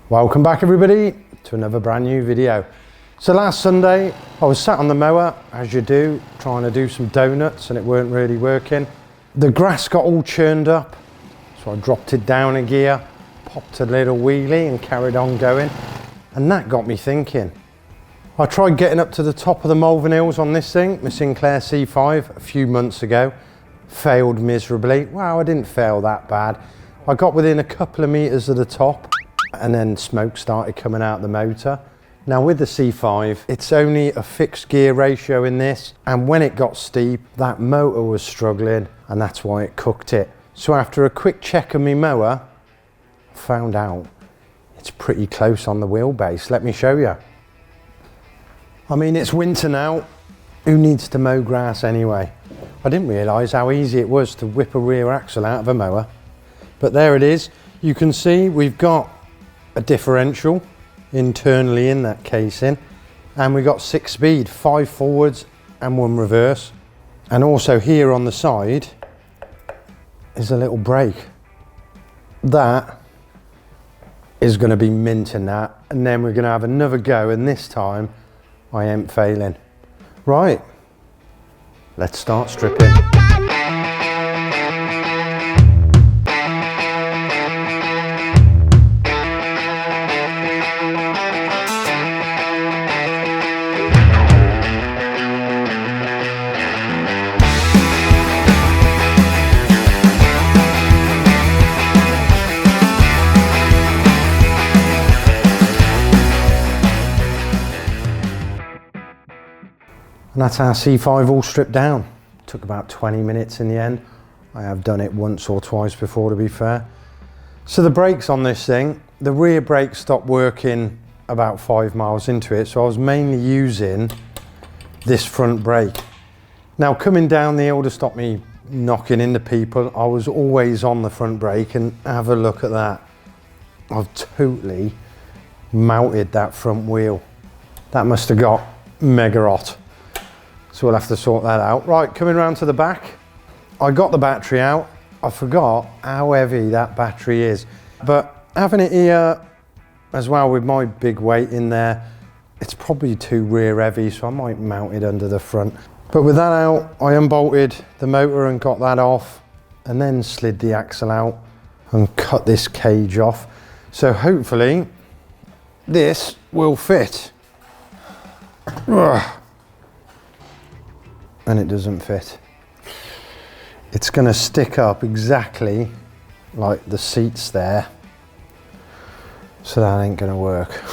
Welcome back everybody to another brand new video. So last Sunday I was sat on the mower, as you do, trying to do some donuts and it weren't really working. The grass got all churned up, so I dropped it down a gear, popped a little wheelie and carried on going. And that got me thinking. I tried getting up to the top of the Malvern Hills on this thing, my Sinclair C5, a few months ago. Failed miserably. Wow, I didn't fail that bad. I got within a couple of meters of the top and then smoke started coming out the motor. Now with the C5, it's only a fixed gear ratio in this, and when it got steep, that motor was struggling and that's why it cooked it. So after a quick check of my mower, I found out it's pretty close on the wheelbase. Let me show you. I mean, it's winter now. Who needs to mow grass anyway? I didn't realise how easy it was to whip a rear axle out of a mower. But there it is. You can see we've got a differential internally in that casing, and we got 6 speed, 5 forwards and 1 reverse. And also here on the side is a little brake. That is going to be minting that, and then we're going to have another go, and this time I ain't failing. Right, let's start stripping. And that's our C5 all stripped down. Took about 20 minutes in the end. I have done it once or twice before, to be fair. So the brakes on this thing, the rear brake stopped working about 5 miles into it, so I was mainly using this front brake. Now coming down the hill to stop me knocking into people, I was always on the front brake, and have a look at that. I've totally mounted that front wheel. That must have got mega hot. So we'll have to sort that out. Right, coming around to the back, I got the battery out. I forgot how heavy that battery is. But having it here as well with my big weight in there, it's probably too rear heavy, so I might mount it under the front. But with that out, I unbolted the motor and got that off, and then slid the axle out and cut this cage off. So hopefully this will fit. Ugh. And it doesn't fit. It's gonna stick up exactly like the seats there. So that ain't gonna work.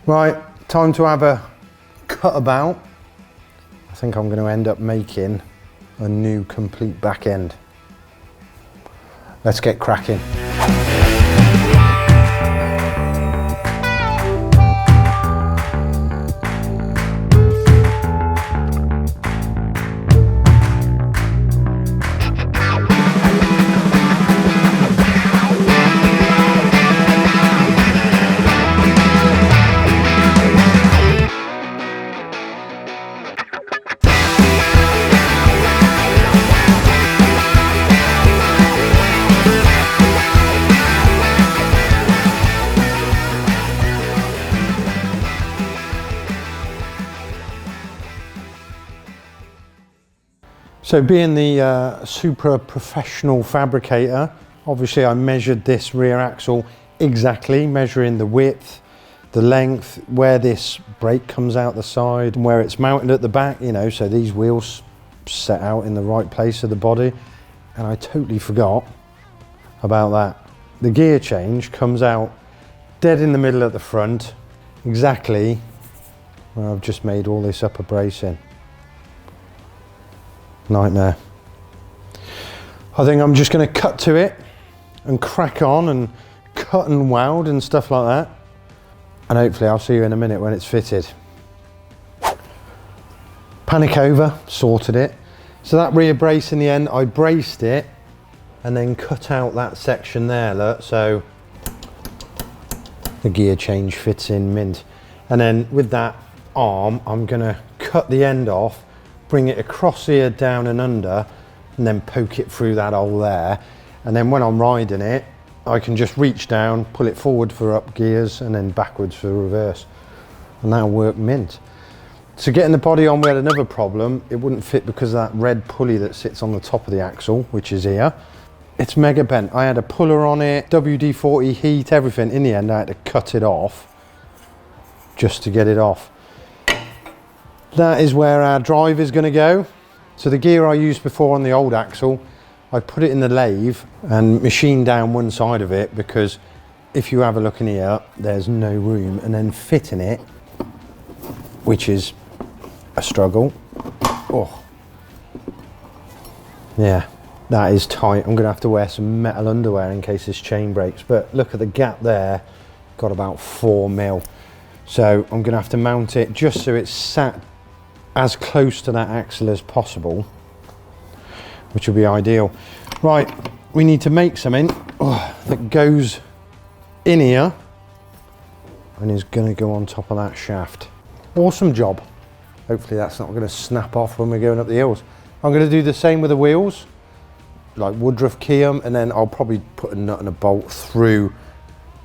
Right, time to have a cut about. I think I'm gonna end up making a new complete back end. Let's get cracking. So being the super professional fabricator, obviously I measured this rear axle exactly, measuring the width, the length, where this brake comes out the side and where it's mounted at the back, you know, so these wheels set out in the right place of the body. And I totally forgot about that. The gear change comes out dead in the middle at the front, exactly where I've just made all this upper bracing. Nightmare. I think I'm just going to cut to it and crack on and cut and weld and stuff like that, and hopefully I'll see you in a minute when it's fitted. Panic over, sorted it. So that rear brace in the end, I braced it and then cut out that section there, look, so the gear change fits in mint. And then with that arm, I'm going to cut the end off, bring it across here, down and under, and then poke it through that hole there. And then when I'm riding it, I can just reach down, pull it forward for up gears and then backwards for reverse. And that'll work mint. So getting the body on, we had another problem. It wouldn't fit because of that red pulley that sits on the top of the axle, which is here. It's mega bent. I had a puller on it, WD-40 heat, everything. In the end, I had to cut it off just to get it off. That is where our drive is going to go. So the gear I used before on the old axle, I put it in the lathe and machined down one side of it, because if you have a look in here, there's no room, and then fitting it, which is a struggle. Oh, yeah, that is tight. I'm gonna have to wear some metal underwear in case this chain breaks, but look at the gap there, got about 4 mil. So I'm gonna have to mount it just so it's sat as close to that axle as possible, which will be ideal. Right, we need to make something that goes in here and is gonna go on top of that shaft. Awesome job. Hopefully that's not gonna snap off when we're going up the hills. I'm gonna do the same with the wheels, like Woodruff key them, and then I'll probably put a nut and a bolt through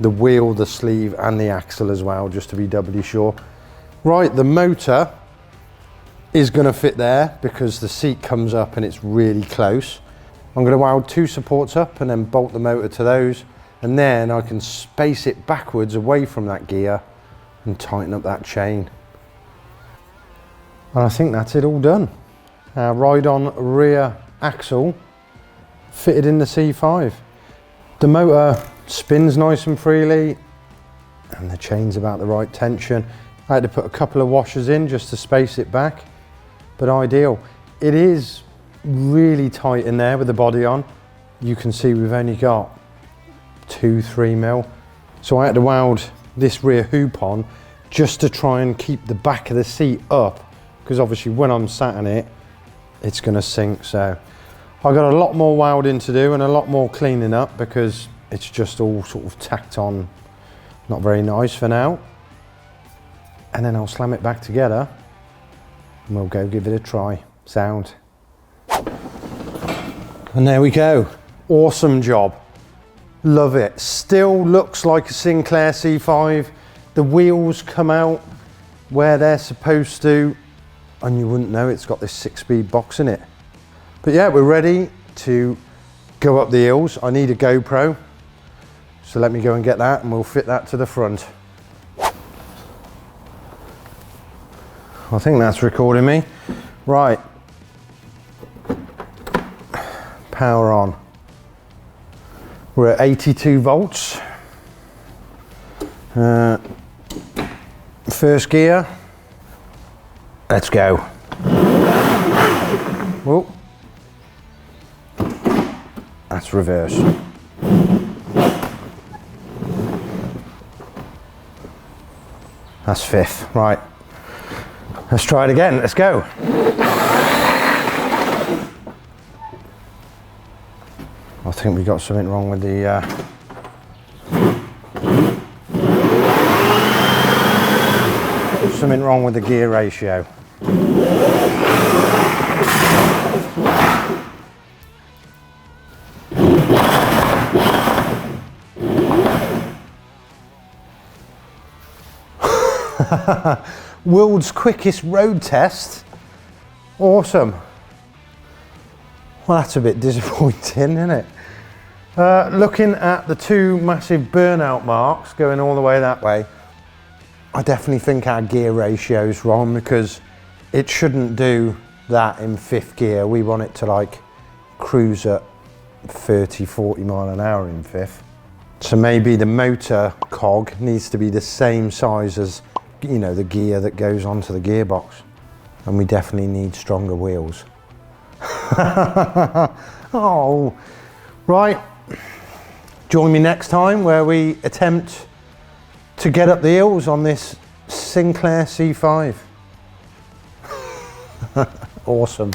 the wheel, the sleeve and the axle as well, just to be doubly sure. Right, the motor is going to fit there because the seat comes up and it's really close. I'm going to weld 2 supports up and then bolt the motor to those, and then I can space it backwards away from that gear and tighten up that chain. And I think that's it all done. Our ride-on rear axle fitted in the C5. The motor spins nice and freely and the chain's about the right tension. I had to put a couple of washers in just to space it back, but ideal. It is really tight in there with the body on. You can see we've only got 2-3 mil. So I had to weld this rear hoop on just to try and keep the back of the seat up, because obviously when I'm sat in it, it's gonna sink. So I've got a lot more welding to do and a lot more cleaning up, because it's just all sort of tacked on, not very nice for now. And then I'll slam it back together and we'll go give it a try. Sound. And there we go. Awesome job. Love it. Still looks like a Sinclair C5. The wheels come out where they're supposed to, and you wouldn't know it's got this 6-speed box in it. But yeah, we're ready to go up the hills. I need a GoPro, so let me go and get that and we'll fit that to the front. I think that's recording me. Right. Power on. We're at 82 volts. First gear. Let's go. Whoa. That's reverse. That's fifth. Right. Let's try it again. Let's go. I think we got something wrong with the gear ratio. World's quickest road test. Awesome. Well, that's a bit disappointing, isn't it? Looking at the 2 massive burnout marks going all the way that way, I definitely think our gear ratio is wrong, because it shouldn't do that in 5th gear. We want it to like cruise at 30-40 mile an hour in 5th. So maybe the motor cog needs to be the same size as, you know, the gear that goes onto the gearbox. And we definitely need stronger wheels. Oh, right. Join me next time where we attempt to get up the hills on this Sinclair C5. Awesome.